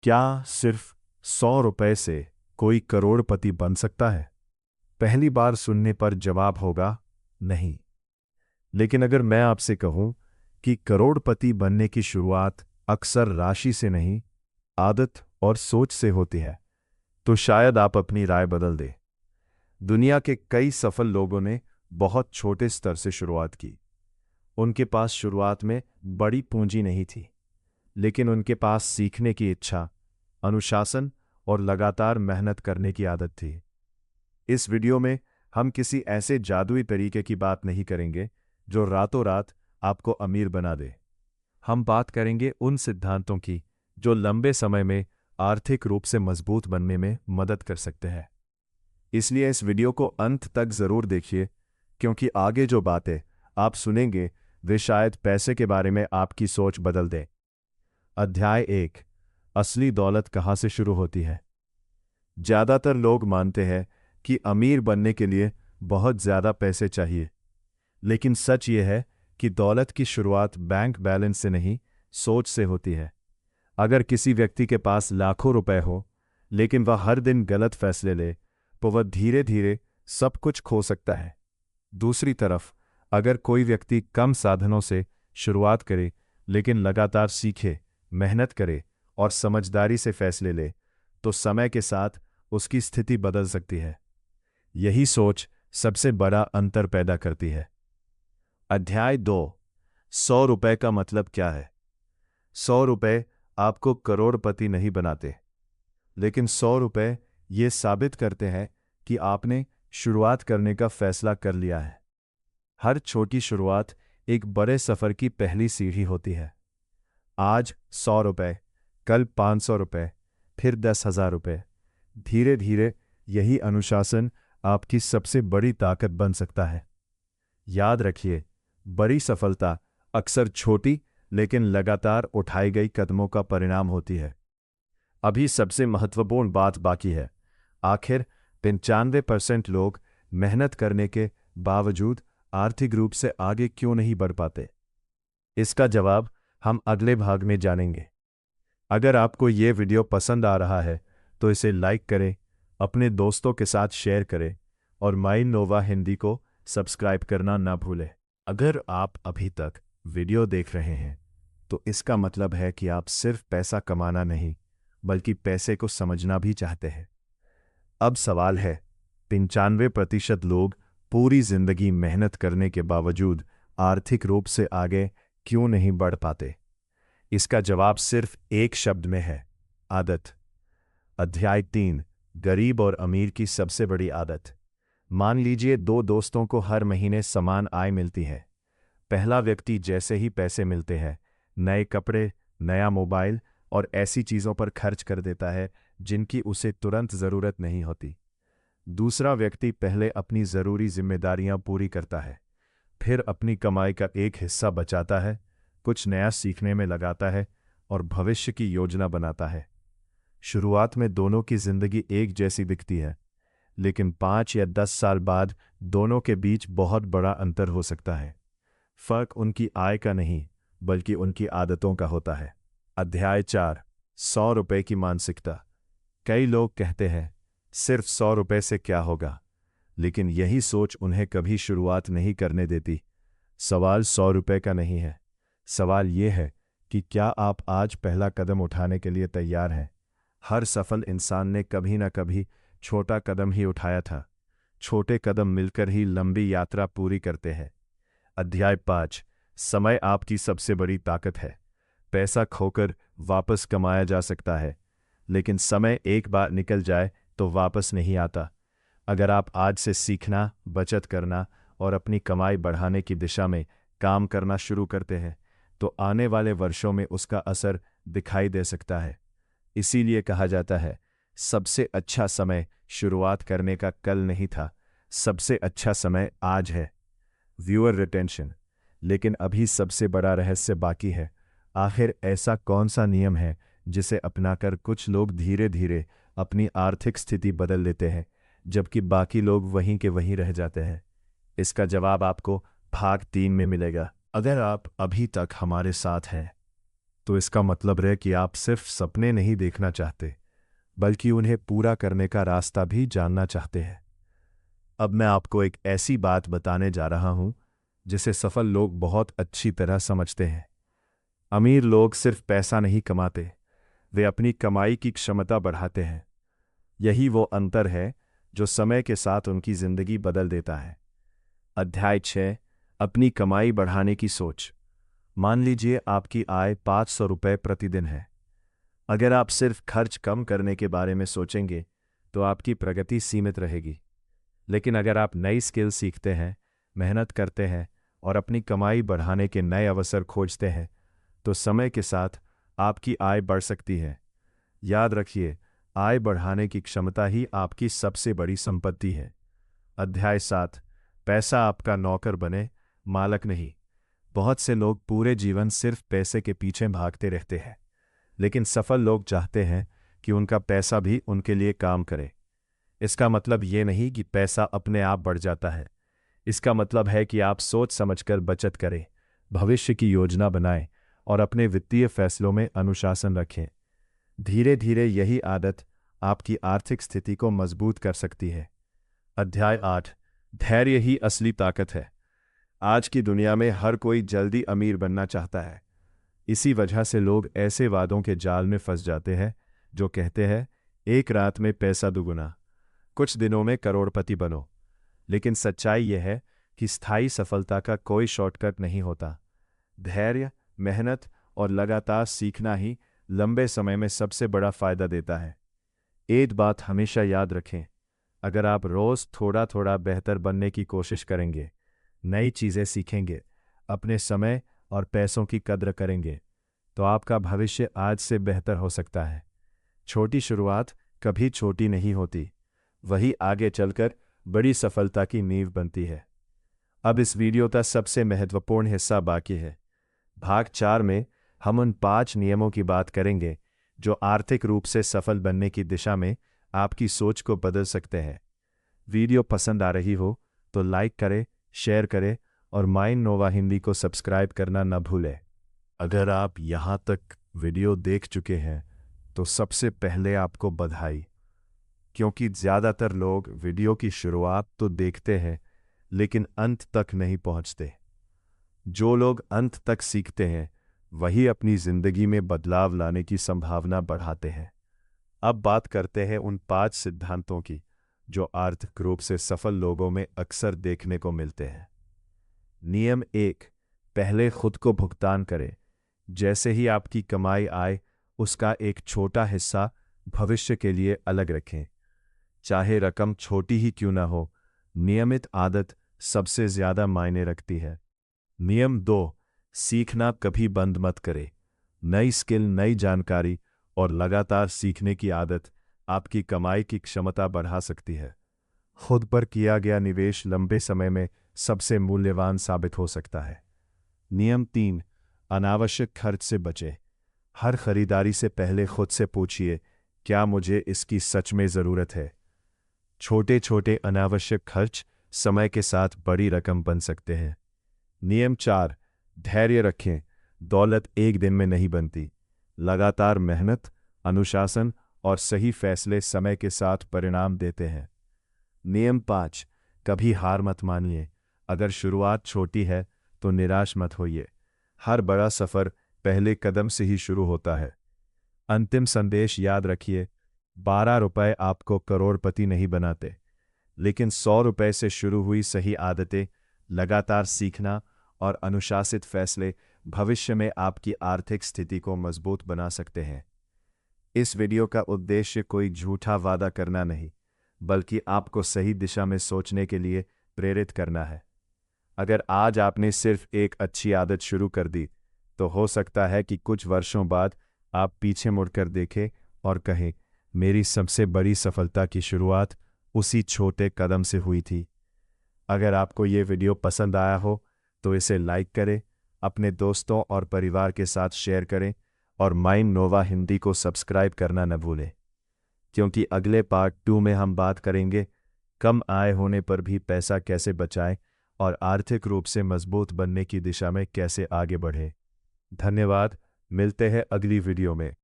क्या सिर्फ 100 रुपए से कोई करोड़पति बन सकता है? पहली बार सुनने पर जवाब होगा नहीं। लेकिन अगर मैं आपसे कहूं कि करोड़पति बनने की शुरुआत अक्सर राशि से नहीं, आदत और सोच से होती है, तो शायद आप अपनी राय बदल दें। दुनिया के कई सफल लोगों ने बहुत छोटे स्तर से शुरुआत की। उनके पास शुरुआत में बड़ी पूंजी नहीं थी, लेकिन उनके पास सीखने की इच्छा, अनुशासन और लगातार मेहनत करने की आदत थी। इस वीडियो में हम किसी ऐसे जादुई तरीके की बात नहीं करेंगे जो रातों रात आपको अमीर बना दे। हम बात करेंगे उन सिद्धांतों की जो लंबे समय में आर्थिक रूप से मजबूत बनने में मदद कर सकते हैं। इसलिए इस वीडियो को अंत तक जरूर देखिए, क्योंकि आगे जो बातें आप सुनेंगे वे शायद पैसे के बारे में आपकी सोच बदल दें। अध्याय 1, असली दौलत कहाँ से शुरू होती है। ज्यादातर लोग मानते हैं कि अमीर बनने के लिए बहुत ज्यादा पैसे चाहिए, लेकिन सच यह है कि दौलत की शुरुआत बैंक बैलेंस से नहीं, सोच से होती है। अगर किसी व्यक्ति के पास लाखों रुपए हो, लेकिन वह हर दिन गलत फैसले ले, तो वह धीरे धीरे सब कुछ खो सकता है। दूसरी तरफ, अगर कोई व्यक्ति कम साधनों से शुरुआत करे, लेकिन लगातार सीखे, मेहनत करे और समझदारी से फैसले ले, तो समय के साथ उसकी स्थिति बदल सकती है। यही सोच सबसे बड़ा अंतर पैदा करती है। अध्याय 2, 100 रुपए का मतलब क्या है। 100 रुपए आपको करोड़पति नहीं बनाते, लेकिन 100 रुपए ये साबित करते हैं कि आपने शुरुआत करने का फैसला कर लिया है। हर छोटी शुरुआत एक बड़े सफर की पहली सीढ़ी होती है। आज 100 रुपए, कल 500 रुपए, फिर 10,000 रुपए। धीरे धीरे यही अनुशासन आपकी सबसे बड़ी ताकत बन सकता है। याद रखिए, बड़ी सफलता अक्सर छोटी लेकिन लगातार उठाई गई कदमों का परिणाम होती है। अभी सबसे महत्वपूर्ण बात बाकी है। आखिर 95% लोग मेहनत करने के बावजूद आर्थिक रूप से आगे क्यों नहीं बढ़ पाते? इसका जवाब हम अगले भाग में जानेंगे। अगर आपको ये वीडियो पसंद आ रहा है तो इसे लाइक करें, अपने दोस्तों के साथ शेयर करें और माइंड नोवा हिंदी को सब्सक्राइब करना ना भूलें। अगर आप अभी तक वीडियो देख रहे हैं तो इसका मतलब है कि आप सिर्फ पैसा कमाना नहीं, बल्कि पैसे को समझना भी चाहते हैं। अब सवाल है, 95% लोग पूरी जिंदगी मेहनत करने के बावजूद आर्थिक रूप से आगे क्यों नहीं बढ़ पाते? इसका जवाब सिर्फ एक शब्द में है, आदत। अध्याय 3, गरीब और अमीर की सबसे बड़ी आदत। मान लीजिए दो दोस्तों को हर महीने समान आय मिलती है। पहला व्यक्ति जैसे ही पैसे मिलते हैं, नए कपड़े, नया मोबाइल और ऐसी चीज़ों पर खर्च कर देता है जिनकी उसे तुरंत ज़रूरत नहीं होती। दूसरा व्यक्ति पहले अपनी ज़रूरी जिम्मेदारियां पूरी करता है, फिर अपनी कमाई का एक हिस्सा बचाता है, कुछ नया सीखने में लगाता है और भविष्य की योजना बनाता है। शुरुआत में दोनों की जिंदगी एक जैसी दिखती है, लेकिन 5 या 10 साल बाद दोनों के बीच बहुत बड़ा अंतर हो सकता है। फर्क उनकी आय का नहीं, बल्कि उनकी आदतों का होता है। अध्याय 4, 100 रुपए की मानसिकता। कई लोग कहते हैं, सिर्फ 100 रुपए से क्या होगा, लेकिन यही सोच उन्हें कभी शुरुआत नहीं करने देती। सवाल 100 रुपए का नहीं है, सवाल ये है कि क्या आप आज पहला कदम उठाने के लिए तैयार हैं? हर सफल इंसान ने कभी ना कभी छोटा कदम ही उठाया था। छोटे कदम मिलकर ही लंबी यात्रा पूरी करते हैं। अध्याय 5, समय आपकी सबसे बड़ी ताकत है। पैसा खोकर वापस कमाया जा सकता है, लेकिन समय एक बार निकल जाए तो वापस नहीं आता। अगर आप आज से सीखना, बचत करना और अपनी कमाई बढ़ाने की दिशा में काम करना शुरू करते हैं, तो आने वाले वर्षों में उसका असर दिखाई दे सकता है। इसीलिए कहा जाता है, सबसे अच्छा समय शुरुआत करने का कल नहीं था, सबसे अच्छा समय आज है। Viewer retention. लेकिन अभी सबसे बड़ा रहस्य बाकी है। आखिर ऐसा कौन सा नियम है जिसे अपनाकर कुछ लोग धीरे धीरे अपनी आर्थिक स्थिति बदल लेते हैं, जबकि बाकी लोग वहीं के वहीं रह जाते हैं? इसका जवाब आपको भाग 3 में मिलेगा। अगर आप अभी तक हमारे साथ हैं तो इसका मतलब है कि आप सिर्फ सपने नहीं देखना चाहते, बल्कि उन्हें पूरा करने का रास्ता भी जानना चाहते हैं। अब मैं आपको एक ऐसी बात बताने जा रहा हूं जिसे सफल लोग बहुत अच्छी तरह समझते हैं। अमीर लोग सिर्फ पैसा नहीं कमाते, वे अपनी कमाई की क्षमता बढ़ाते हैं। यही वो अंतर है जो समय के साथ उनकी जिंदगी बदल देता है। अध्याय 6, अपनी कमाई बढ़ाने की सोच। मान लीजिए आपकी आय 500 रुपये प्रतिदिन है। अगर आप सिर्फ खर्च कम करने के बारे में सोचेंगे तो आपकी प्रगति सीमित रहेगी। लेकिन अगर आप नई स्किल सीखते हैं, मेहनत करते हैं और अपनी कमाई बढ़ाने के नए अवसर खोजते हैं, तो समय के साथ आपकी आय बढ़ सकती है। याद रखिए, आय बढ़ाने की क्षमता ही आपकी सबसे बड़ी संपत्ति है। अध्याय 7, पैसा आपका नौकर बने, मालक नहीं। बहुत से लोग पूरे जीवन सिर्फ पैसे के पीछे भागते रहते हैं, लेकिन सफल लोग चाहते हैं कि उनका पैसा भी उनके लिए काम करे। इसका मतलब ये नहीं कि पैसा अपने आप बढ़ जाता है। इसका मतलब है कि आप सोच समझकर बचत करें, भविष्य की योजना बनाएं और अपने वित्तीय फैसलों में अनुशासन रखें। धीरे धीरे यही आदत आपकी आर्थिक स्थिति को मजबूत कर सकती है। अध्याय 8, धैर्य ही असली ताकत है। आज की दुनिया में हर कोई जल्दी अमीर बनना चाहता है। इसी वजह से लोग ऐसे वादों के जाल में फंस जाते हैं जो कहते हैं, एक रात में पैसा दुगुना, कुछ दिनों में करोड़पति बनो। लेकिन सच्चाई यह है कि स्थायी सफलता का कोई शॉर्टकट नहीं होता। धैर्य, मेहनत और लगातार सीखना ही लंबे समय में सबसे बड़ा फायदा देता है। एक बात हमेशा याद रखें, अगर आप रोज थोड़ा थोड़ा बेहतर बनने की कोशिश करेंगे, नई चीज़ें सीखेंगे, अपने समय और पैसों की कद्र करेंगे, तो आपका भविष्य आज से बेहतर हो सकता है। छोटी शुरुआत कभी छोटी नहीं होती, वही आगे चलकर बड़ी सफलता की नींव बनती है। अब इस वीडियो का सबसे महत्वपूर्ण हिस्सा बाकी है। भाग 4 में हम उन 5 नियमों की बात करेंगे जो आर्थिक रूप से सफल बनने की दिशा में आपकी सोच को बदल सकते हैं। वीडियो पसंद आ रही हो तो लाइक करें, शेयर करें और माइंड नोवा हिंदी को सब्सक्राइब करना न भूलें। अगर आप यहाँ तक वीडियो देख चुके हैं तो सबसे पहले आपको बधाई, क्योंकि ज़्यादातर लोग वीडियो की शुरुआत तो देखते हैं लेकिन अंत तक नहीं पहुंचते। जो लोग अंत तक सीखते हैं वही अपनी जिंदगी में बदलाव लाने की संभावना बढ़ाते हैं। अब बात करते हैं उन 5 सिद्धांतों की जो आर्थिक रूप से सफल लोगों में अक्सर देखने को मिलते हैं। नियम 1, पहले खुद को भुगतान करें। जैसे ही आपकी कमाई आए, उसका एक छोटा हिस्सा भविष्य के लिए अलग रखें। चाहे रकम छोटी ही क्यों ना हो, नियमित आदत सबसे ज्यादा मायने रखती है। नियम 2, सीखना कभी बंद मत करें। नई स्किल, नई जानकारी और लगातार सीखने की आदत आपकी कमाई की क्षमता बढ़ा सकती है। खुद पर किया गया निवेश लंबे समय में सबसे मूल्यवान साबित हो सकता है। नियम 3, अनावश्यक खर्च से बचें। हर खरीदारी से पहले खुद से पूछिए, क्या मुझे इसकी सच में ज़रूरत है? छोटे छोटे अनावश्यक खर्च समय के साथ बड़ी रकम बन सकते हैं। नियम 4, धैर्य रखें। दौलत एक दिन में नहीं बनती। लगातार मेहनत, अनुशासन और सही फैसले समय के साथ परिणाम देते हैं। नियम 5, कभी हार मत मानिए। अगर शुरुआत छोटी है तो निराश मत होइए। हर बड़ा सफ़र पहले कदम से ही शुरू होता है। अंतिम संदेश याद रखिए, 12 रुपए आपको करोड़पति नहीं बनाते, लेकिन 100 रुपए से शुरू हुई सही आदतें, लगातार सीखना और अनुशासित फैसले भविष्य में आपकी आर्थिक स्थिति को मजबूत बना सकते हैं। इस वीडियो का उद्देश्य कोई झूठा वादा करना नहीं, बल्कि आपको सही दिशा में सोचने के लिए प्रेरित करना है। अगर आज आपने सिर्फ एक अच्छी आदत शुरू कर दी, तो हो सकता है कि कुछ वर्षों बाद आप पीछे मुड़कर देखें और कहें, मेरी सबसे बड़ी सफलता की शुरुआत उसी छोटे कदम से हुई थी। अगर आपको ये वीडियो पसंद आया हो तो इसे लाइक करें, अपने दोस्तों और परिवार के साथ शेयर करें और माइंड नोवा हिंदी को सब्सक्राइब करना न भूलें, क्योंकि अगले पार्ट 2 में हम बात करेंगे कम आय होने पर भी पैसा कैसे बचाएं और आर्थिक रूप से मजबूत बनने की दिशा में कैसे आगे बढ़ें। धन्यवाद। मिलते हैं अगली वीडियो में।